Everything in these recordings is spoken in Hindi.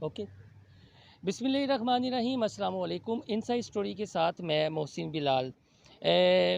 ओके। बिस्मिल्लाहिर्रहमानिर्रहीम, अस्सलाम वालेकुम। इनसाइड स्टोरी के साथ मैं मोहसिन बिलाल।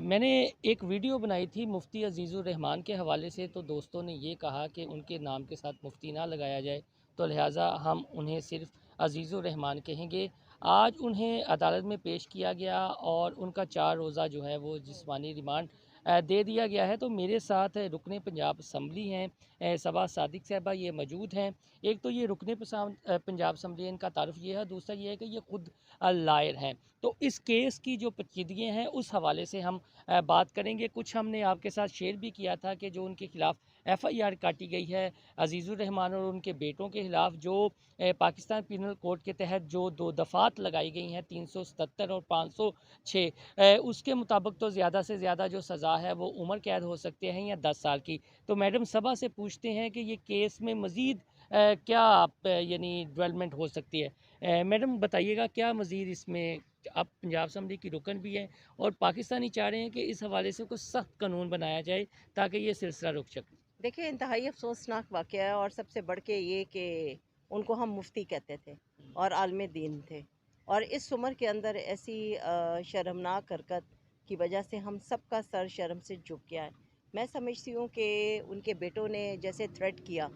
मैंने एक वीडियो बनाई थी मुफ्ती अजीज़ुर रहमान के हवाले से, तो दोस्तों ने ये कहा कि उनके नाम के साथ मुफ्ती ना लगाया जाए, तो लिहाजा हम उन्हें सिर्फ़ अजीज़ुर रहमान कहेंगे। आज उन्हें अदालत में पेश किया गया और उनका 4 रोज़ा जो है वो जिस्मानी रिमांड दे दिया गया है। तो मेरे साथ रुकने पंजाब असम्बली हैं सबा सादिक साहबा, ये मौजूद हैं। एक तो ये रुकने पंजाब असम्बली, इनका तारुफ ये है, दूसरा ये है कि ये ख़ुद लायर हैं। तो इस केस की जो पेचीदगियाँ हैं उस हवाले से हम बात करेंगे। कुछ हमने आपके साथ शेयर भी किया था कि जो उनके ख़िलाफ़ FIR काटी गई है अजीज़ुर रहमान और उनके बेटों के ख़िलाफ़, जो पाकिस्तान पीनल कोड के तहत जो 2 दफ़ात लगाई गई हैं 377 और 506, उसके मुताबिक तो ज़्यादा से ज़्यादा जो सज़ा है वो उम्र कैद हो सकते हैं या 10 साल की। तो मैडम सबा से पूछते हैं कि ये केस में मज़ीद क्या आप यानी डेवलपमेंट हो सकती है। मैडम बताइएगा क्या मज़ीद इसमें, आप पंजाब असम्बली की रुकन भी हैं और पाकिस्तानी चाह रहे हैं कि इस हवाले से कुछ सख्त कानून बनाया जाए ताकि ये सिलसिला रुक सके। देखिए, इंतहाई अफ़सोसनाक वाक़या है और सबसे बढ़ के ये कि उनको हम मुफ्ती कहते थे और आलिम दीन थे, और इस उम्र के अंदर ऐसी शर्मनाक हरकत की वजह से हम सबका सर शर्म से झुक गया है। मैं समझती हूँ कि उनके बेटों ने जैसे थ्रेट किया,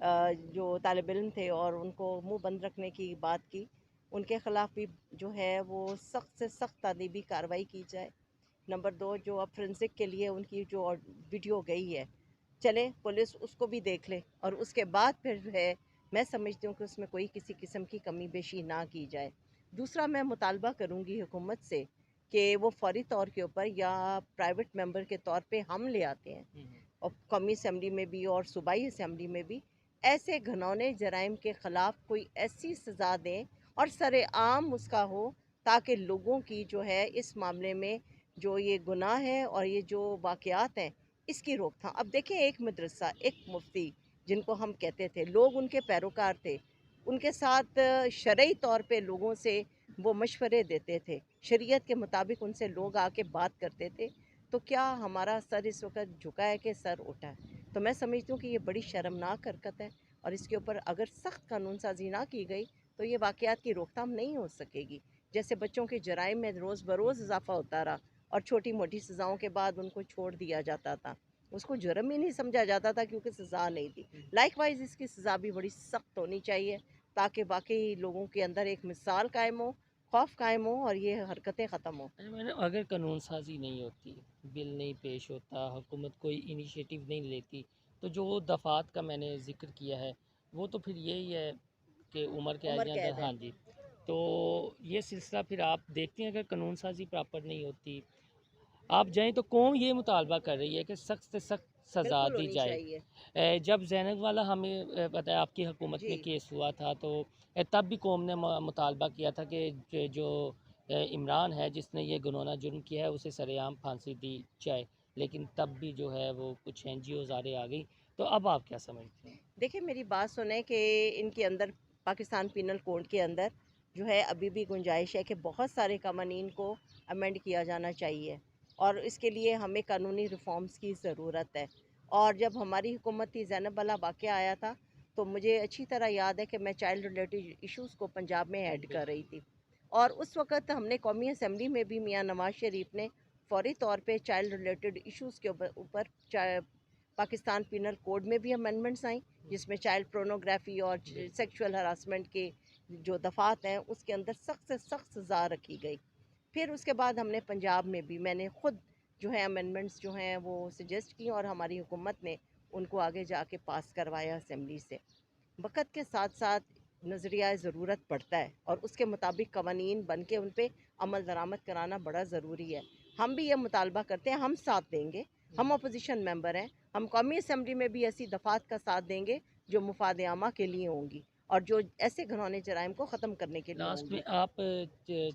जो तालिब इल्म थे और उनको मुँह बंद रखने की बात की, उनके ख़िलाफ़ भी जो है वो सख्त से सख्त तादीबी कार्रवाई की जाए। नंबर 2, जो अब फोरेंसिक के लिए उनकी जो वीडियो गई है, चले पुलिस उसको भी देख ले और उसके बाद फिर जो है मैं समझती हूँ कि उसमें कोई किसी किस्म की कमी बेशी ना की जाए। दूसरा, मैं मुतालबा करूँगी हुकूमत से कि वो फौरी तौर के ऊपर या प्राइवेट मेंबर के तौर पे हम ले आते हैं और कौमी असम्बली में भी और सूबाई असम्बली में भी ऐसे घिनौने जराइम के ख़िलाफ़ कोई ऐसी सज़ा दें और सरेआम उसका हो, ताकि लोगों की जो है इस मामले में जो ये गुनाह है और ये जो वाक़यात हैं इसकी रोकथाम। अब देखें, एक मदरसा, एक मुफ्ती जिनको हम कहते थे, लोग उनके पैरोकार थे, उनके साथ शरई तौर पे लोगों से वो मशवरे देते थे, शरीयत के मुताबिक उनसे लोग आके बात करते थे। तो क्या हमारा सर इस वक्त झुका है कि सर उठा है? तो मैं समझती हूँ कि ये बड़ी शर्मनाक हरकत है और इसके ऊपर अगर सख्त कानून साजी ना की गई तो ये वाक़यात की रोकथाम नहीं हो सकेगी। जैसे बच्चों के जराइम में रोज़ बरोज़ इजाफा होता रहा और छोटी मोटी सज़ाओं के बाद उनको छोड़ दिया जाता था, उसको जुर्म ही नहीं समझा जाता था क्योंकि सज़ा नहीं थी। लाइकवाइज इसकी सज़ा भी बड़ी सख्त होनी चाहिए ताकि वाकई लोगों के अंदर एक मिसाल कायम हो, खौफ कायम हो और ये हरकतें ख़त्म हो। अच्छा मैडम, अगर कानून साजी नहीं होती, बिल नहीं पेश होता, हुकूमत कोई इनिशिएटिव नहीं लेती, तो जो दफ़ात का मैंने ज़िक्र किया है वो तो फिर यही है कि उम्र कैद उम्र या कैद है। हाँ जी। तो ये सिलसिला फिर आप देखते हैं, अगर कानून साजी प्रॉपर नहीं होती, आप जाएँ तो कौम ये मुतालबा कर रही है कि सख्त से सख्त सज़ा बिल्कुल दी होनी जाए। चाहिए। जब ज़ैनब वाला हमें पता है आपकी हुकूमत जी। में केस हुआ था, तो तब भी कौम ने मुतालबा किया था कि जो इमरान है जिसने ये घिनौना जुर्म किया है उसे सरेआम फांसी दी जाए, लेकिन तब भी जो है वो कुछ NGOs आड़े आ गई। तो अब आप क्या समझते हैं? देखिए, मेरी बात सुने कि इनके अंदर पाकिस्तान पीनल कोड के अंदर जो है अभी भी गुंजाइश है कि बहुत सारे कवानीन को अमेंड किया जाना चाहिए और इसके लिए हमें कानूनी रिफॉर्म्स की ज़रूरत है। और जब हमारी हुकूमत थी, ज़ैनब वाला वाक़या आया था, तो मुझे अच्छी तरह याद है कि मैं चाइल्ड रिलेटेड इश्यूज़ को पंजाब में हेड कर रही थी और उस वक़्त हमने कौमी असम्बली में भी मियाँ नवाज़ शरीफ ने फ़ौरी तौर पे चाइल्ड रिलेटेड इश्यूज़ के ऊपर पाकिस्तान पीनल कोड में भी अमेंडमेंट्स आई, जिसमें चाइल्ड पोर्नोग्राफी और सेक्सुअल हरासमेंट के जो दफ़ात हैं उसके अंदर सख्त से सख्त सज़ा रखी गई। फिर उसके बाद हमने पंजाब में भी मैंने ख़ुद जो है अमेंडमेंट्स जो हैं वो सजेस्ट की और हमारी हुकूमत ने उनको आगे जाके पास करवाया असम्बली से। वक़्त के साथ साथ नज़रिया ज़रूरत पड़ता है और उसके मुताबिक कवानीन बन के उन पे अमल दरामद कराना बड़ा ज़रूरी है। हम भी ये मुतालबा करते हैं, हम साथ देंगे, हम अपोजिशन मेंबर हैं, हम कौमी असम्बली में भी ऐसी दफ़ात का साथ देंगे जो मुफाद आमा के लिए होंगी और जो ऐसे घिनौने जराइम को ख़त्म करने के लिए लास्ट होंगी। में आप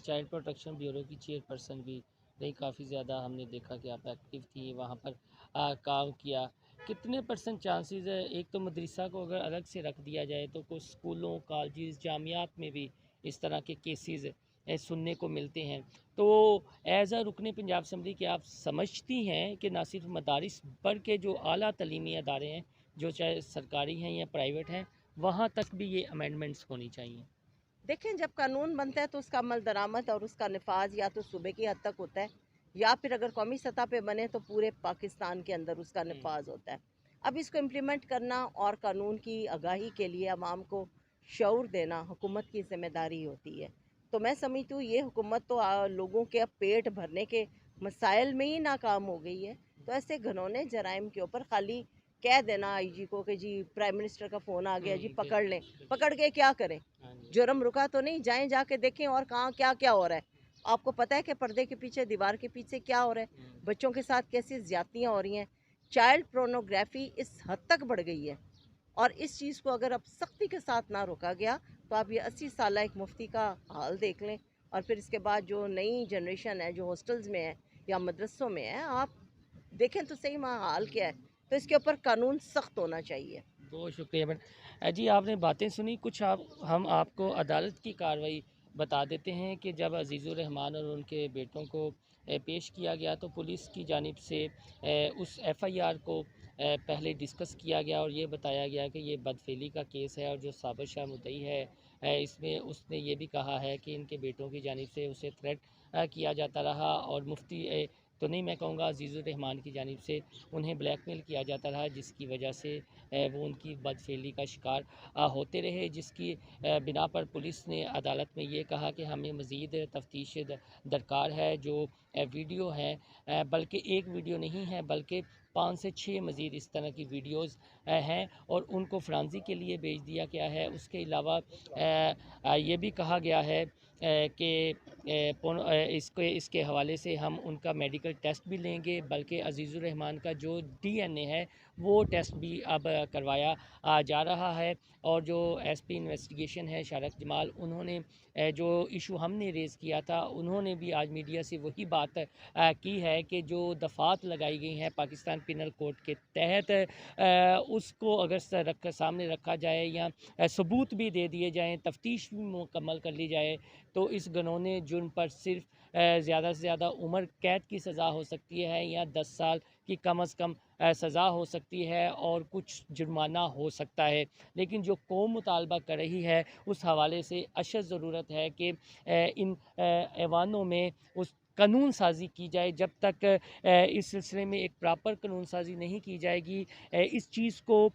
चाइल्ड प्रोटेक्शन ब्यूरो की चेयरपर्सन भी रही, काफ़ी ज़्यादा हमने देखा कि आप एक्टिव थी वहाँ पर, काम किया। कितने परसेंट चांसेस है, एक तो मदरसा को अगर अलग से रख दिया जाए तो कुछ स्कूलों कॉलेजेस जामियात में भी इस तरह के केसेस सुनने को मिलते हैं, तो एज़ अ रुकने पंजाब असम्बली के आप समझती हैं कि ना सिर्फ मदारिस पर के जो आला तलीमी अदारे हैं, जो चाहे सरकारी हैं या प्राइवेट हैं, वहाँ तक भी ये अमेंडमेंट्स होनी चाहिए। देखें, जब कानून बनता है तो उसका अमल दरामद और उसका नफाज या तो सूबे की हद तक होता है, या फिर अगर कौमी सतह पे बने तो पूरे पाकिस्तान के अंदर उसका नफाज होता है। अब इसको इम्प्लीमेंट करना और कानून की आगाही के लिए अवाम को शऊर देना हुकूमत की जिम्मेदारी होती है। तो मैं समझती हूँ ये हुकूमत तो लोगों के अब पेट भरने के मसाइल में ही नाकाम हो गई है। तो ऐसे घनौने जराइम के ऊपर खाली कह देना आईजी को कि जी प्राइम मिनिस्टर का फ़ोन आ गया, जी पकड़ लें, पकड़ के क्या करें? जुर्म रुका तो नहीं, जाएं जाके देखें और कहाँ क्या क्या हो रहा है। आपको पता है कि पर्दे के पीछे, दीवार के पीछे क्या हो रहा है, बच्चों के साथ कैसी ज्यादतियाँ हो रही हैं। चाइल्ड पोर्नोग्राफी इस हद तक बढ़ गई है, और इस चीज़ को अगर अब सख्ती के साथ ना रोका गया तो आप ये 80 साल एक मुफ्ती का हाल देख लें। और फिर इसके बाद जो नई जनरेशन है जो हॉस्टल्स में है या मदरसों में है, आप देखें तो सही वहाँ हाल क्या है। तो इसके ऊपर कानून सख्त होना चाहिए। बहुत शुक्रिया मैडम। जी आपने बातें सुनी, कुछ आप हम आपको अदालत की कार्रवाई बता देते हैं कि जब अजीज़ुर रहमान और उनके बेटों को पेश किया गया तो पुलिस की जानिब से उस एफ़आईआर को पहले डिस्कस किया गया और ये बताया गया कि ये बदफेली का केस है, और जो साबिर शाह मुद्दई है इसमें उसने ये भी कहा है कि इनके बेटों की जानिब से उसे थ्रेट किया जाता रहा, और मुफ्ती तो नहीं, मैं कहूँगा अजीज़ुर रहमान की जानिब से उन्हें ब्लैकमेल किया जाता रहा, जिसकी वजह से वो उनकी बदफेली का शिकार होते रहे, जिसकी बिना पर पुलिस ने अदालत में ये कहा कि हमें मज़ीद तफ्तीश दरकार है। जो वीडियो हैं, बल्कि एक वीडियो नहीं है बल्कि 5 से 6 मज़ीद इस तरह की वीडियोज़ हैं, और उनको फ्रांसी के लिए भेज दिया गया है। उसके अलावा ये भी कहा गया है कि इसके इसके हवाले से हम उनका मेडिकल टेस्ट भी लेंगे, बल्कि अजीज़ुर रहमान का जो डीएनए है वो टेस्ट भी अब करवाया जा रहा है। और जो एसपी इन्वेस्टिगेशन है शारक जमाल, उन्होंने जो इशू हमने रेज़ किया था, उन्होंने भी आज मीडिया से वही बात की है कि जो दफ़ात लगाई गई हैं पाकिस्तान पिनल कोड के तहत, उसको अगर सामने रखा जाए या सबूत भी दे दिए जाएँ, तफ्तीश भी मुकम्मल कर ली जाए, तो इस घिनौने जुर्म पर सिर्फ ज़्यादा से ज़्यादा उम्र कैद की सज़ा हो सकती है, या 10 साल की कम अज़ कम सज़ा हो सकती है, और कुछ जुर्माना हो सकता है। लेकिन जो कौम मुतालबा कर रही है उस हवाले से अशद ज़रूरत है कि इन ऐवानों में उस कानून साज़ी की जाए। जब तक इस सिलसिले में एक प्रॉपर कानून साज़ी नहीं की जाएगी, इस चीज़ को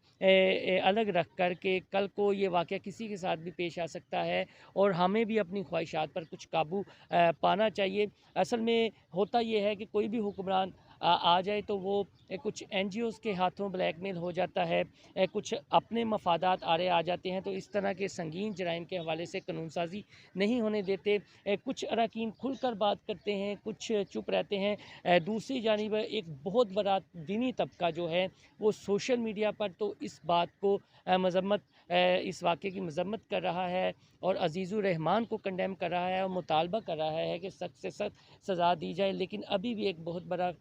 अलग रख कर के कल को ये वाक़या किसी के साथ भी पेश आ सकता है, और हमें भी अपनी ख्वाहिशात पर कुछ काबू पाना चाहिए। असल में होता ये है कि कोई भी हुक्मरान आ जाए तो वो कुछ एनजीओज़ के हाथों ब्लैकमेल हो जाता है, कुछ अपने मफादात आड़े आ जाते हैं, तो इस तरह के संगीन जराइम के हवाले से कानून साज़ी नहीं होने देते। कुछ अरकान खुलकर बात करते हैं, कुछ चुप रहते हैं। दूसरी जानिब एक बहुत बड़ा दीनी तबका जो है वो सोशल मीडिया पर तो इस बात को मज़म्मत इस वाक़े की मज़म्मत कर रहा है, और अजीज़ुर रहमान को कंडेम कर रहा है, और मुतालबा कर रहा है कि सख्त से सख्त सज़ा दी जाए। लेकिन अभी भी एक बहुत बड़ा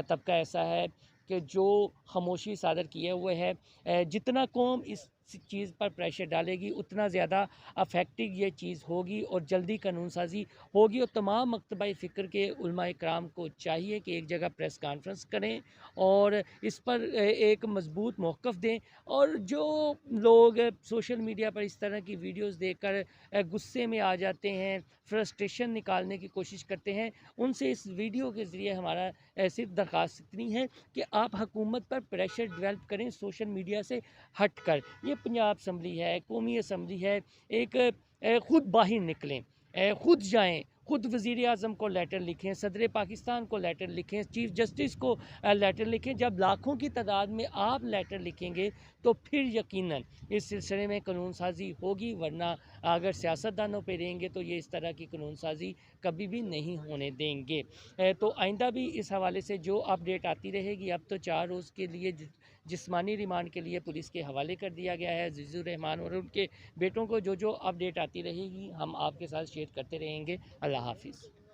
तबका ऐसा है कि जो खामोशी सादर किए हुए है। जितना कौम इस चीज़ पर प्रेशर डालेगी उतना ज़्यादा अफेक्टिव ये चीज़ होगी, और जल्दी कानून साज़ी होगी। और तमाम मकतबा फ़िक्र के उलमाए कराम को चाहिए कि एक जगह प्रेस कॉन्फ्रेंस करें और इस पर एक मज़बूत मौक़िफ़ दें। और जो लोग सोशल मीडिया पर इस तरह की वीडियोज़ देखकर गुस्से में आ जाते हैं, फ्रस्ट्रेशन निकालने की कोशिश करते हैं, उनसे इस वीडियो के ज़रिए हमारा सिर्फ दरख्वास्त इतनी है कि आप हुकूमत पर प्रेशर डेवलप करें सोशल मीडिया से हट कर। ये पंजाब असम्बली है, कौमी असम्बली है, एक ख़ुद बाहर निकलें, ख़ुद जाएँ, ख़ुद वज़ीर-ए-आज़म को लेटर लिखें, सदर पाकिस्तान को लेटर लिखें, चीफ़ जस्टिस को लेटर लिखें। जब लाखों की तादाद में आप लेटर लिखेंगे तो फिर यकीनन इस सिलसिले में कानून साज़ी होगी, वरना अगर सियासतदानों पे रहेंगे तो ये इस तरह की कानून साज़ी कभी भी नहीं होने देंगे। तो आइंदा भी इस हवाले से जो अपडेट आती रहेगी। अब तो 4 रोज़ के लिए जिस्मानी रिमांड के लिए पुलिस के हवाले कर दिया गया है अज़ीज़ुर रहमान और उनके बेटों को। जो अपडेट आती रहेगी हम आपके साथ शेयर करते रहेंगे। अल्लाह हाफ़िज़।